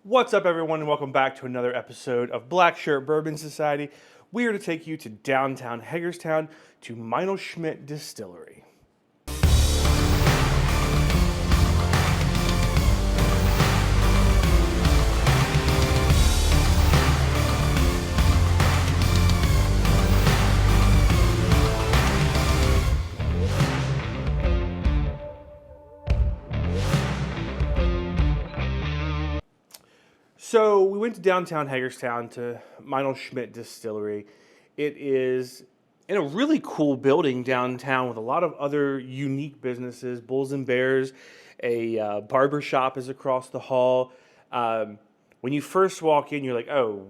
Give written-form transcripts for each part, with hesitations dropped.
What's up, everyone, and welcome back to another episode of Black Shirt Bourbon Society. We are to take you to downtown Hagerstown to Meinelschmidt Distillery. So we went to downtown Hagerstown to Meinelschmidt Distillery. It is in a really cool building downtown with a lot of other unique businesses, Bulls and Bears. A barber shop is across the hall. When you first walk in, you're like, oh,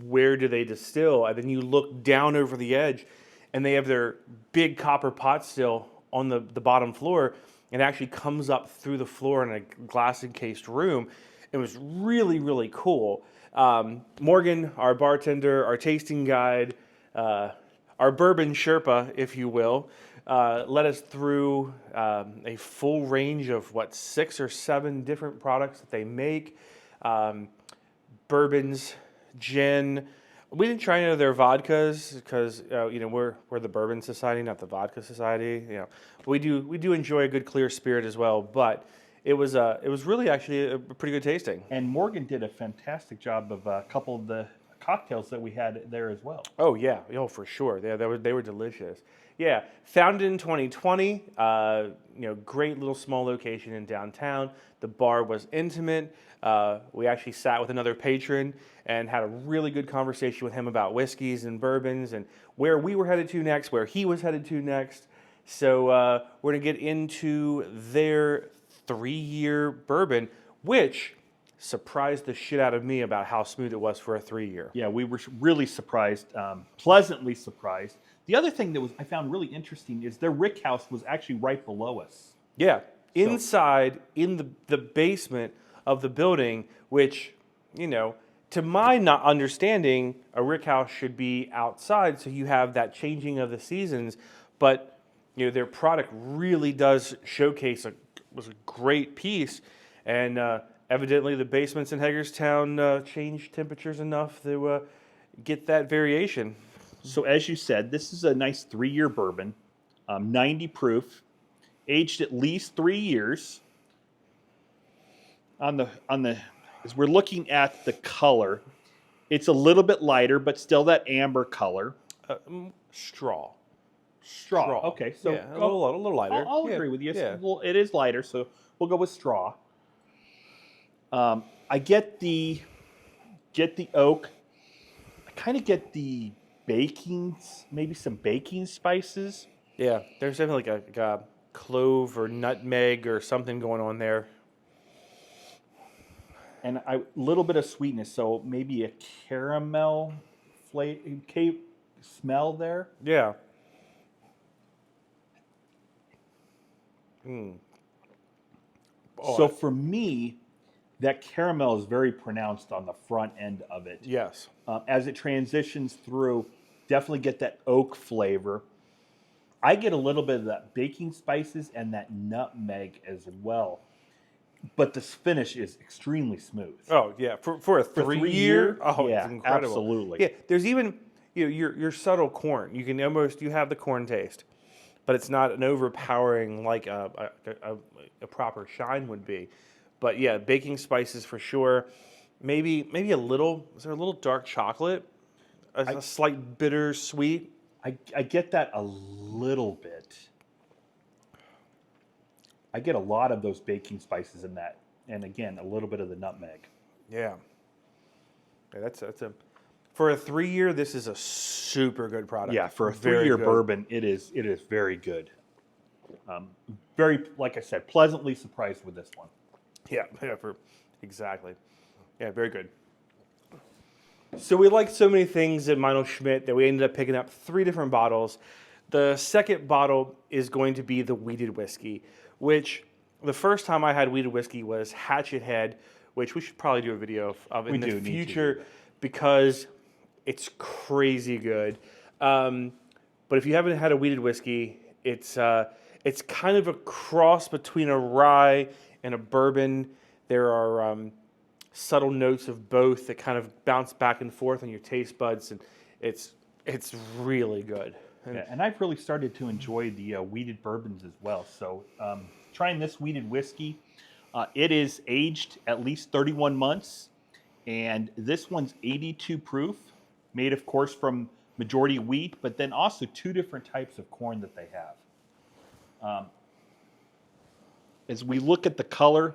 where do they distill? And then you look down over the edge, and they have their big copper pot still on the bottom floor. It actually comes up through the floor in a glass encased room. It was really, really cool. Morgan, our bartender, our tasting guide, our bourbon Sherpa, if you will, led us through a full range of, 6 or 7 different products that they make. Bourbons, gin. We didn't try any of their vodkas because we're the Bourbon Society, not the Vodka Society. We do enjoy a good clear spirit as well, but it was really actually a pretty good tasting. And Morgan did a fantastic job of a couple of the cocktails that we had there as well. Oh yeah, for sure. They were delicious. Yeah, founded in 2020. Great little small location in downtown. The bar was intimate. We actually sat with another patron and had a really good conversation with him about whiskeys and bourbons and where we were headed to next, where he was headed to next. So we're gonna get into their 3-year bourbon, which surprised the shit out of me about how smooth it was for a 3-year. Yeah, we were really surprised, pleasantly surprised. The other thing that I found really interesting is their rick house was actually right below us. Yeah, inside in the basement of the building, which, to my not understanding, a rick house should be outside, so you have that changing of the seasons. But their product really does showcase was a great piece, and evidently the basements in Hagerstown change temperatures enough to get that variation. So as you said, this is a nice 3-year bourbon, 90 proof, aged at least 3 years. As we're looking at the color, it's a little bit lighter, but still that amber color. Straw. Okay, so yeah, a little lighter. I'll agree with you. It is lighter, so we'll go with straw. I get the oak. I kind of get the maybe some baking spices. Yeah, there's definitely like a clove or nutmeg or something going on there. And a little bit of sweetness, so maybe a caramel smell there. Yeah. So for me, that caramel is very pronounced on the front end of it. Yes. As it transitions through, definitely get that oak flavor. I get a little bit of that baking spices and that nutmeg as well. But the finish is extremely smooth. Oh yeah, for a 3-year, yeah, it's incredible. Absolutely. Yeah, there's even your subtle corn. You have the corn taste, but it's not an overpowering like a proper shine would be. But yeah, baking spices for sure. Maybe a little. Is there a little dark chocolate? A slight bitter sweet. I get that a little bit. I get a lot of those baking spices in that, and again, a little bit of the nutmeg. Yeah. That's for a 3-year. This is a super good product. Yeah, for a 3-year bourbon, it is very good. Very, like I said, pleasantly surprised with this one. Yeah, exactly. Yeah, very good. So we liked so many things at Meinelschmidt that we ended up picking up 3 different bottles. The second bottle is going to be the wheated whiskey, which the first time I had wheated whiskey was Hatchet Head, which we should probably do a video of in the future because it's crazy good. But if you haven't had a wheated whiskey, it's kind of a cross between a rye and a bourbon. There are subtle notes of both that kind of bounce back and forth on your taste buds, and it's really good. And Yeah, and I've really started to enjoy the wheated bourbons as well. So trying this wheated whiskey, it is aged at least 31 months, and this one's 82 proof, made of course from majority wheat, but then also 2 different types of corn that they have. As we look at the color,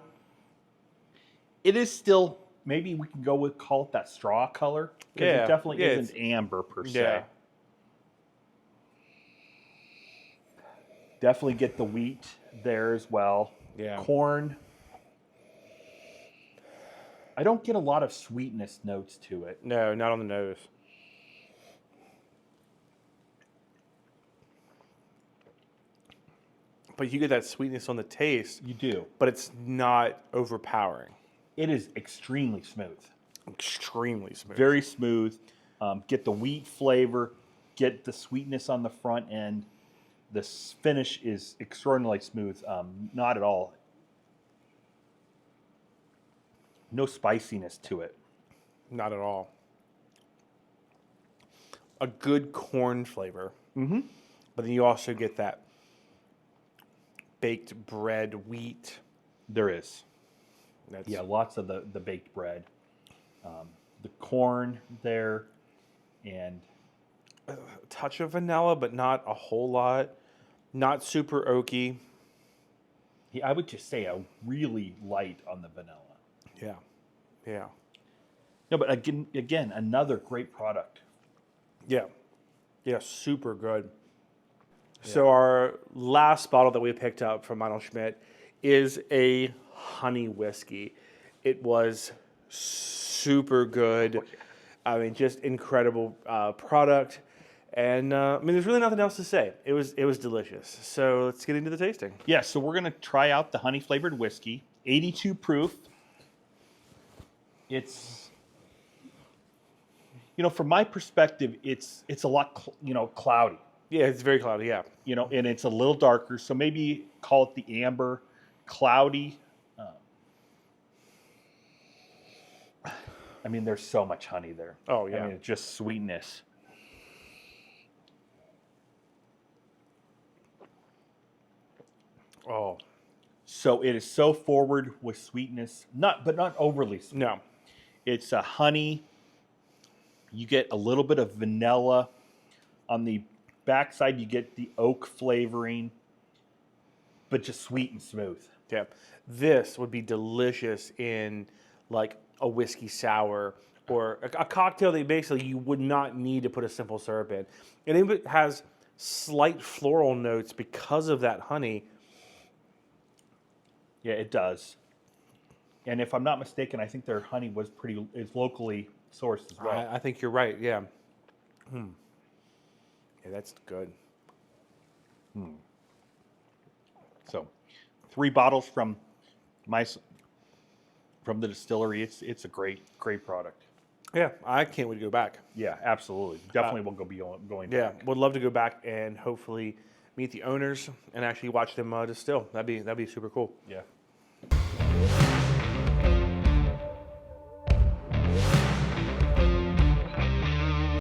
it is still, maybe we can call it that straw color, because Yeah, it definitely yeah, isn't amber per se. yeah, Definitely get the wheat there as well. yeah. Corn. I don't get a lot of sweetness notes to it. No, not on the nose. But you get that sweetness on the taste, You do. but it's not overpowering. It is extremely smooth. Extremely smooth. Very smooth. Get the wheat flavor. Get the sweetness on the front end. The finish is extraordinarily smooth. Not at all. No spiciness to it. Not at all. A good corn flavor. Mm-hmm. But then you also get that baked bread wheat. There is. That's, Yeah, lots of the baked bread. The corn there. And a touch of vanilla, but not a whole lot. Not super oaky. I would just say a really light on the vanilla. Yeah. Yeah. No, but again, another great product. Yeah. Yeah, super good. So our last bottle that we picked up from Meinelschmidt is a honey whiskey. It was super good. I mean, just incredible product. And I mean, there's really nothing else to say. It was delicious. So let's get into the tasting. Yeah, so we're going to try out the honey flavored whiskey, 82 proof. It's, from my perspective, it's a lot, cloudy. Yeah, it's very cloudy. Yeah. And it's a little darker. So maybe call it the amber, cloudy. I mean, there's so much honey there. Oh, yeah. I mean, it's just sweetness. Oh, So it is so forward with sweetness, but not overly sweet. no. It's a honey. You get a little bit of vanilla. On the backside, you get the oak flavoring, but just sweet and smooth. Yeah. This would be delicious in like a whiskey sour or a cocktail that basically you would not need to put a simple syrup in. And it has slight floral notes because of that honey. Yeah, it does. And if I'm not mistaken, I think their honey is locally sourced as well. I think you're right. Yeah. Yeah, that's good. So, 3 bottles from the distillery. It's a great product. Yeah, I can't wait to go back. Yeah, absolutely. Definitely will be going Yeah, back. would love to go back and hopefully meet the owners and actually watch them distill. That'd be super cool. Yeah.